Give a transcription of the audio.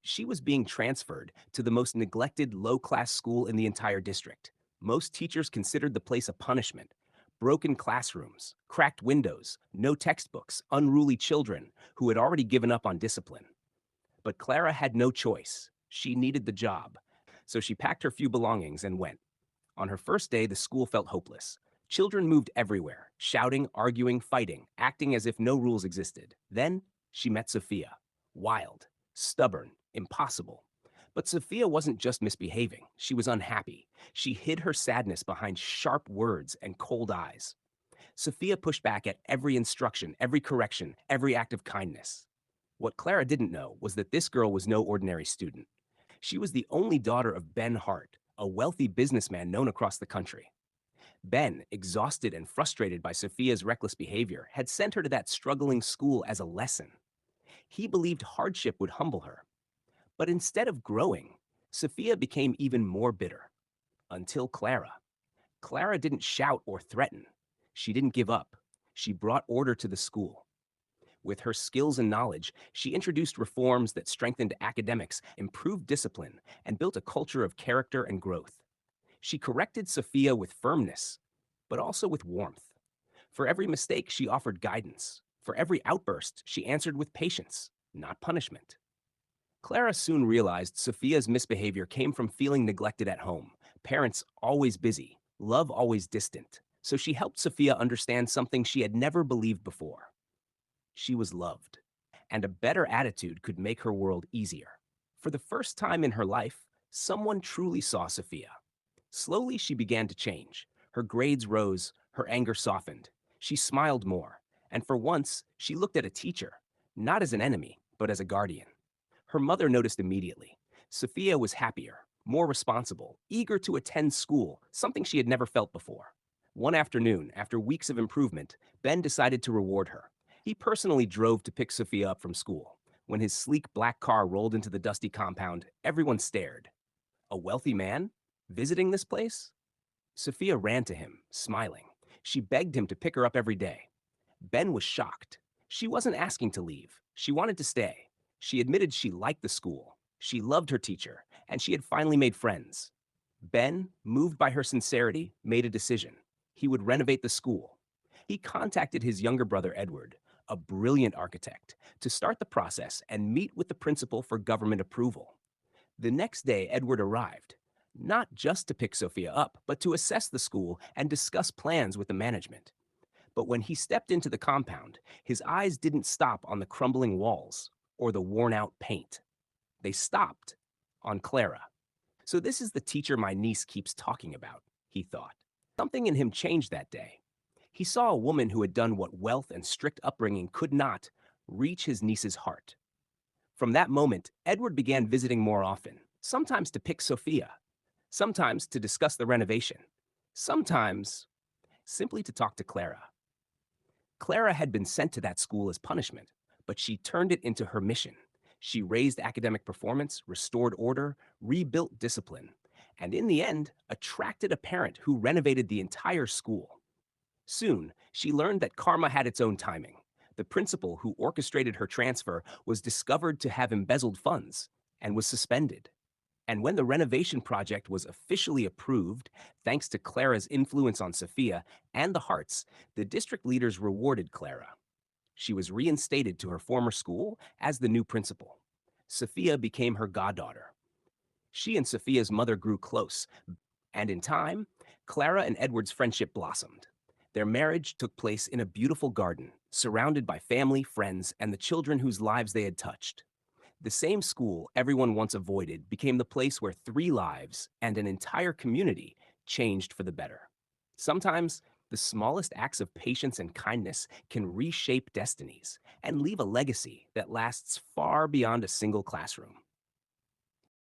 She was being transferred to the most neglected low-class school in the entire district. Most teachers considered the place a punishment. Broken classrooms, cracked windows, no textbooks, unruly children who had already given up on discipline. But Clara had no choice. She needed the job. So she packed her few belongings and went. On her first day, the school felt hopeless. Children moved everywhere, shouting, arguing, fighting, acting as if no rules existed. Then she met Sophia. Wild, stubborn, impossible. But Sophia wasn't just misbehaving. She was unhappy. She hid her sadness behind sharp words and cold eyes. Sophia pushed back at every instruction, every correction, every act of kindness. What Clara didn't know was that this girl was no ordinary student. She was the only daughter of Ben Hart, a wealthy businessman known across the country. Ben, exhausted and frustrated by Sophia's reckless behavior, had sent her to that struggling school as a lesson. He believed hardship would humble her. But instead of growing, Sophia became even more bitter. Until Clara. Clara didn't shout or threaten. She didn't give up. She brought order to the school. With her skills and knowledge, she introduced reforms that strengthened academics, improved discipline, and built a culture of character and growth. She corrected Sophia with firmness, but also with warmth. For every mistake, she offered guidance. For every outburst, she answered with patience, not punishment. Clara soon realized Sophia's misbehavior came from feeling neglected at home, parents always busy, love always distant. So she helped Sophia understand something she had never believed before. She was loved, and a better attitude could make her world easier. For the first time in her life, someone truly saw Sophia. Slowly, she began to change. Her grades rose, her anger softened. She smiled more, and for once, she looked at a teacher, not as an enemy, but as a guardian. Her mother noticed immediately. Sophia was happier, more responsible, eager to attend school, something she had never felt before. One afternoon, after weeks of improvement, Ben decided to reward her. He personally drove to pick Sophia up from school. When his sleek black car rolled into the dusty compound, everyone stared. A wealthy man? Visiting this place? Sophia ran to him, smiling. She begged him to pick her up every day. Ben was shocked. She wasn't asking to leave. She wanted to stay. She admitted she liked the school. She loved her teacher, and she had finally made friends. Ben, moved by her sincerity, made a decision. He would renovate the school. He contacted his younger brother, Edward, a brilliant architect, to start the process and meet with the principal for government approval. The next day, Edward arrived, not just to pick Sophia up, but to assess the school and discuss plans with the management. But when he stepped into the compound, his eyes didn't stop on the crumbling walls or the worn-out paint. They stopped on Clara. So this is the teacher my niece keeps talking about, he thought. Something in him changed that day. He saw a woman who had done what wealth and strict upbringing could not, reach his niece's heart. From that moment, Edward began visiting more often, sometimes to pick Sophia, sometimes to discuss the renovation, sometimes simply to talk to Clara. Clara had been sent to that school as punishment, but she turned it into her mission. She raised academic performance, restored order, rebuilt discipline, and in the end, attracted a parent who renovated the entire school. Soon, she learned that karma had its own timing. The principal who orchestrated her transfer was discovered to have embezzled funds and was suspended. And when the renovation project was officially approved, thanks to Clara's influence on Sophia and the Harts, the district leaders rewarded Clara. She was reinstated to her former school as the new principal. Sophia became her goddaughter. She and Sophia's mother grew close, and in time, Clara and Edward's friendship blossomed. Their marriage took place in a beautiful garden, surrounded by family, friends, and the children whose lives they had touched. The same school everyone once avoided became the place where 3 lives and an entire community changed for the better. Sometimes, the smallest acts of patience and kindness can reshape destinies and leave a legacy that lasts far beyond a single classroom.